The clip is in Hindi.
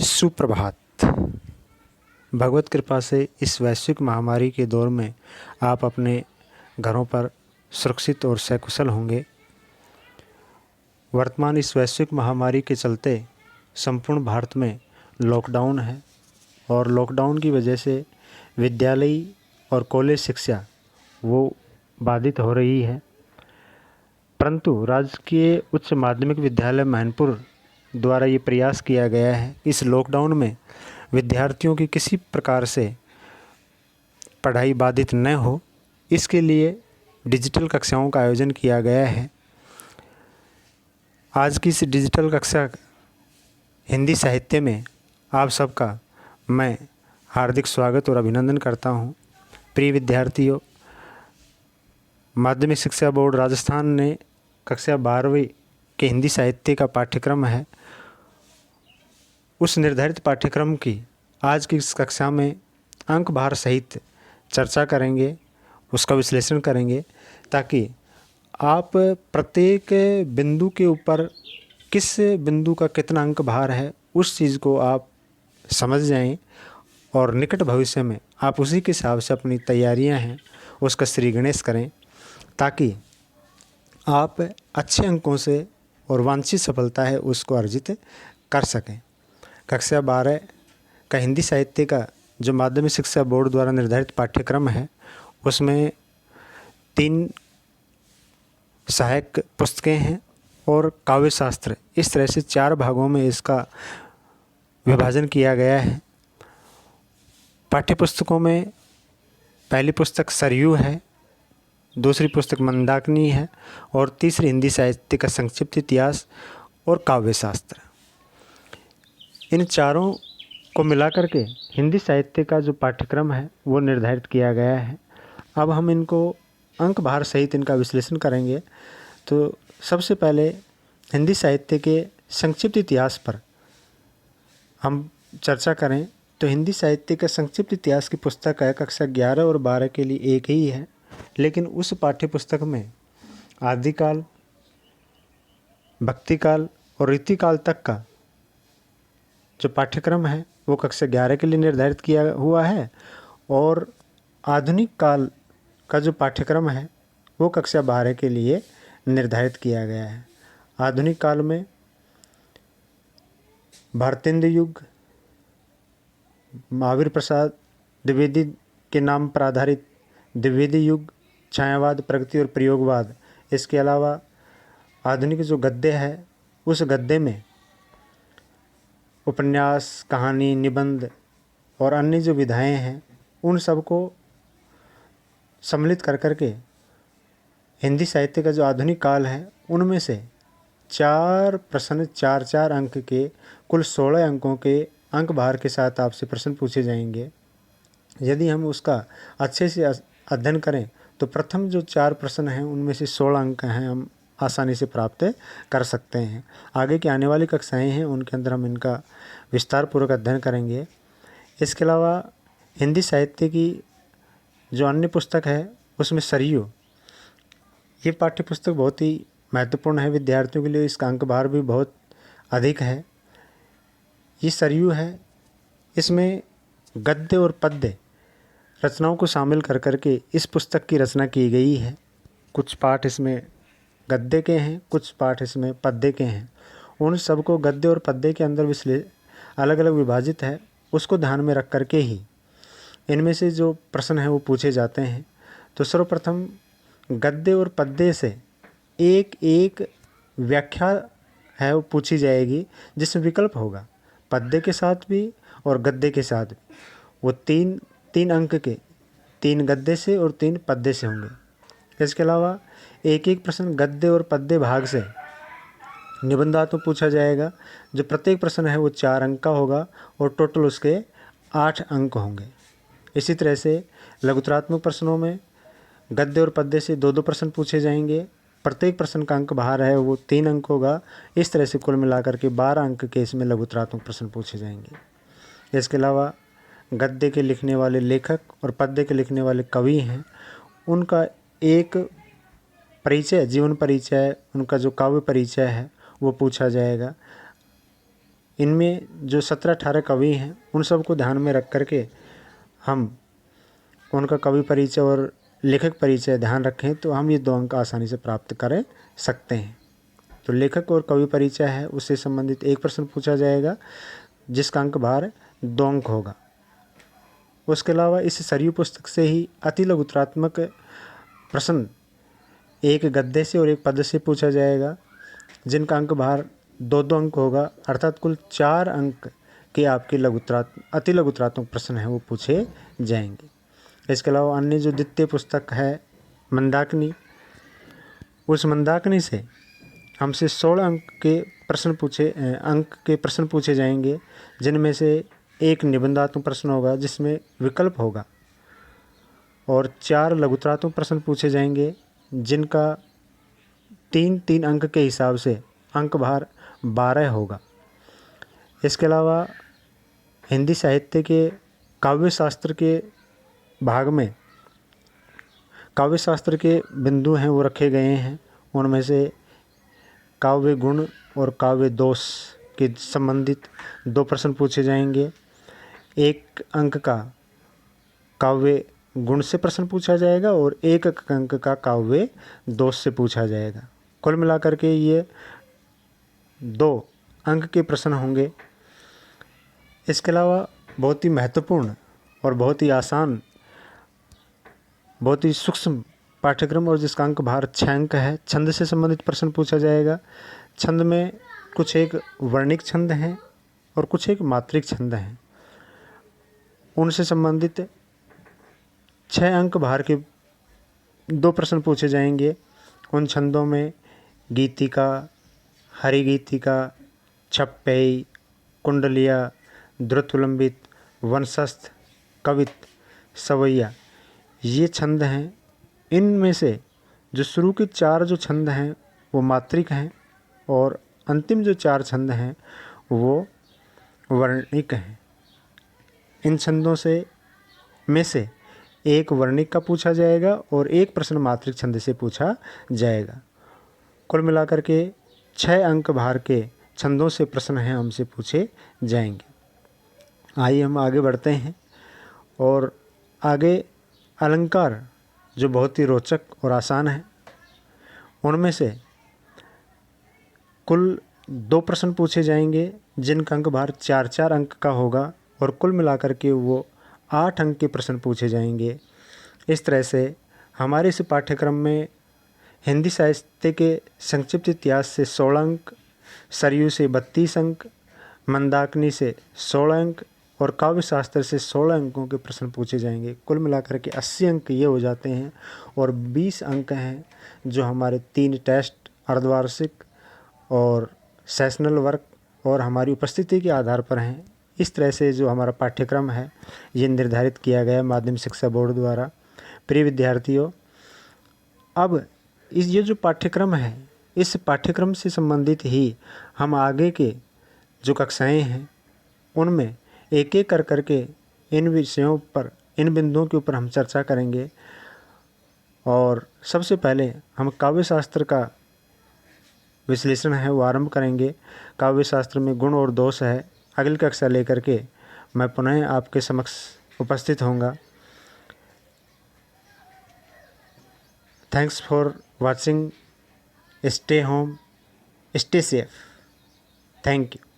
सुप्रभात। भगवत कृपा से इस वैश्विक महामारी के दौर में आप अपने घरों पर सुरक्षित और सकुशल होंगे। वर्तमान इस वैश्विक महामारी के चलते संपूर्ण भारत में लॉकडाउन है और लॉकडाउन की वजह से विद्यालय और कॉलेज शिक्षा वो बाधित हो रही है। परंतु राजकीय उच्च माध्यमिक विद्यालय मैनपुर द्वारा ये प्रयास किया गया है इस लॉकडाउन में विद्यार्थियों की किसी प्रकार से पढ़ाई बाधित न हो, इसके लिए डिजिटल कक्षाओं का आयोजन किया गया है। आज की इस डिजिटल कक्षा हिंदी साहित्य में आप सबका मैं हार्दिक स्वागत और अभिनंदन करता हूं। प्रिय विद्यार्थियों, माध्यमिक शिक्षा बोर्ड राजस्थान ने कक्षा 12वीं के हिंदी साहित्य का पाठ्यक्रम है, उस निर्धारित पाठ्यक्रम की आज की इस कक्षा में अंक भार सहित चर्चा करेंगे, उसका विश्लेषण करेंगे ताकि आप प्रत्येक बिंदु के ऊपर किस बिंदु का कितना अंक भार है उस चीज़ को आप समझ जाएं और निकट भविष्य में आप उसी के हिसाब से अपनी तैयारियां हैं उसका श्री गणेश करें ताकि आप अच्छे अंकों से और वांछित सफलता है उसको अर्जित कर सकें। कक्षा 12 का हिंदी साहित्य का जो माध्यमिक शिक्षा बोर्ड द्वारा निर्धारित पाठ्यक्रम है उसमें 3 सहायक पुस्तकें हैं और काव्य शास्त्र, इस तरह से 4 भागों में इसका विभाजन किया गया है। पाठ्यपुस्तकों में पहली पुस्तक सरयू है, दूसरी पुस्तक मंदाकिनी है और तीसरी हिंदी साहित्य का संक्षिप्त इतिहास और काव्य शास्त्र। इन चारों को मिलाकर के हिंदी साहित्य का जो पाठ्यक्रम है वो निर्धारित किया गया है। अब हम इनको अंक भार सहित इनका विश्लेषण करेंगे। तो सबसे पहले हिंदी साहित्य के संक्षिप्त इतिहास पर हम चर्चा करें तो हिंदी साहित्य का संक्षिप्त इतिहास की पुस्तक है कक्षा 11 और 12 के लिए एक ही है, लेकिन उस पाठ्य पुस्तक में आदिकाल, भक्तिकाल और रीतिकाल तक का जो पाठ्यक्रम है वो कक्षा 11 के लिए निर्धारित किया हुआ है और आधुनिक काल का जो पाठ्यक्रम है वो कक्षा 12 के लिए निर्धारित किया गया है। आधुनिक काल में भारतेंद्र युग, महावीर प्रसाद द्विवेदी के नाम पर आधारित द्विवेदी युग, छायावाद, प्रगति और प्रयोगवाद, इसके अलावा आधुनिक जो गद्य है उस गद्य में उपन्यास, कहानी, निबंध और अन्य जो विधाएं हैं उन सब को सम्मिलित कर करके हिंदी साहित्य का जो आधुनिक काल है उनमें से 4 प्रश्न 4-4 अंक के कुल 16 अंकों के अंक भार के साथ आपसे प्रश्न पूछे जाएंगे। यदि हम उसका अच्छे से अध्ययन करें तो प्रथम जो 4 प्रश्न हैं उनमें से 16 अंक हैं हम आसानी से प्राप्त कर सकते हैं। आगे की आने वाली कक्षाएं हैं उनके अंदर हम इनका विस्तार पूर्वक अध्ययन करेंगे। इसके अलावा हिंदी साहित्य की जो अन्य पुस्तक है उसमें सरयू, ये पाठ्य पुस्तक बहुत ही महत्वपूर्ण है विद्यार्थियों के लिए, इसका अंक भार भी बहुत अधिक है। ये सरयू है, इसमें गद्य और पद्य रचनाओं को शामिल कर करके इस पुस्तक की रचना की गई है। कुछ पाठ इसमें गद्य के हैं, कुछ पाठ इसमें पद्य के हैं। उन सबको गद्य और पद्य के अंदर अलग अलग विभाजित है, उसको ध्यान में रख करके ही इनमें से जो प्रश्न हैं वो पूछे जाते हैं। तो सर्वप्रथम गद्य और पद्य से एक एक व्याख्या है वो पूछी जाएगी जिसमें विकल्प होगा, पद्य के साथ भी और गद्य के साथ भी। वो 3 अंक के 3 गद्य से और 3 पद्य से होंगे। इसके अलावा एक एक प्रश्न गद्य और पद्य भाग से निबंधात्मक पूछा जाएगा। जो प्रत्येक प्रश्न है वो 4 अंक का होगा और टोटल उसके 8 अंक होंगे। इसी तरह से लघुतरात्मक प्रश्नों में गद्य और पद्य से 2-2 प्रश्न पूछे जाएंगे। प्रत्येक प्रश्न का अंक बाहर है वो 3 अंक होगा। इस तरह से कुल मिलाकर के 12 अंक के इसमें लघुतरात्मक प्रश्न पूछे जाएंगे। इसके अलावा गद्य के लिखने वाले लेखक और पद्य के लिखने वाले कवि हैं, उनका एक परिचय, जीवन परिचय, उनका जो काव्य परिचय है वो पूछा जाएगा। इनमें जो 17-18 कवि हैं उन सबको ध्यान में रख करके हम उनका कवि परिचय और लेखक परिचय ध्यान रखें तो हम ये 2 अंक आसानी से प्राप्त कर सकते हैं। तो लेखक और कवि परिचय है उससे संबंधित एक प्रश्न पूछा जाएगा जिसका अंक भार 2 अंक होगा। उसके अलावा इस सरयू पुस्तक से ही अति लघुत्रात्मक प्रश्न एक गद्य से और एक पद्य से पूछा जाएगा जिनका अंक भार 2-2 अंक होगा, अर्थात कुल 4 अंक के आपके अति लघुत्रात्मक प्रश्न हैं वो पूछे जाएंगे। इसके अलावा अन्य जो द्वितीय पुस्तक है मंदाकिनी, उस मंदाकिनी से हमसे 16 अंक के प्रश्न पूछे जाएंगे जिनमें से एक निबंधात्मक प्रश्न होगा जिसमें विकल्प होगा और 4 लघुत्रात्मक प्रश्न पूछे जाएंगे जिनका 3-3 अंक के हिसाब से अंक भार 12 होगा। इसके अलावा हिंदी साहित्य के काव्य शास्त्र के भाग में काव्य शास्त्र के बिंदु हैं वो रखे गए हैं। उनमें से काव्य गुण और काव्य दोष के संबंधित 2 प्रश्न पूछे जाएंगे। 1 अंक का काव्य गुण से प्रश्न पूछा जाएगा और 1 अंक का काव्य दोष से पूछा जाएगा। कुल मिलाकर के ये 2 अंक के प्रश्न होंगे। इसके अलावा बहुत ही महत्वपूर्ण और बहुत ही आसान, बहुत ही सूक्ष्म पाठ्यक्रम और जिसका अंक भार 6 अंक है, छंद से संबंधित प्रश्न पूछा जाएगा। छंद में कुछ एक वर्णिक छंद हैं और कुछ एक मात्रिक छंद हैं। उनसे संबंधित 6 अंक भार के 2 प्रश्न पूछे जाएंगे। उन छंदों में गीतिका, हरिगीतिका, छप्पई, कुंडलिया, द्रुतविलंबित, वंशस्थ, कवित, सवैया ये छंद हैं। इनमें से जो शुरू के 4 जो छंद हैं वो मात्रिक हैं और अंतिम जो 4 छंद हैं वो वर्णिक हैं। इन छंदों में से एक वर्णिक का पूछा जाएगा और एक प्रश्न मात्रिक छंद से पूछा जाएगा। कुल मिलाकर के 6 अंक भार के छंदों से प्रश्न हैं हमसे पूछे जाएंगे। आइए हम आगे बढ़ते हैं और आगे अलंकार जो बहुत ही रोचक और आसान है उनमें से कुल 2 प्रश्न पूछे जाएंगे जिनका अंक भार 4-4 अंक का होगा और कुल मिलाकर के वो 8 अंक के प्रश्न पूछे जाएंगे। इस तरह से हमारे इस पाठ्यक्रम में हिंदी साहित्य के संक्षिप्त इतिहास से 16 अंक, सरयू से 32 अंक, मंदाकिनी से 16 अंक और काव्य शास्त्र से 16 अंकों के प्रश्न पूछे जाएंगे। कुल मिलाकर के 80 अंक ये हो जाते हैं और 20 अंक हैं जो हमारे 3 टेस्ट, अर्धवार्षिक और सेशनल वर्क और हमारी उपस्थिति के आधार पर हैं। इस तरह से जो हमारा पाठ्यक्रम है ये निर्धारित किया गया माध्यमिक शिक्षा बोर्ड द्वारा। प्रिय विद्यार्थियों, अब ये जो पाठ्यक्रम है इस पाठ्यक्रम से संबंधित ही हम आगे के जो कक्षाएं हैं उनमें एक एक कर करके इन विषयों पर, इन बिंदुओं के ऊपर हम चर्चा करेंगे। और सबसे पहले हम काव्य शास्त्र का विश्लेषण है वो आरंभ करेंगे। काव्य शास्त्र में गुण और दोष है। अगली कक्षा लेकर के मैं पुनः आपके समक्ष उपस्थित होऊंगा। Thanks for watching. Stay home, stay safe. Thank you.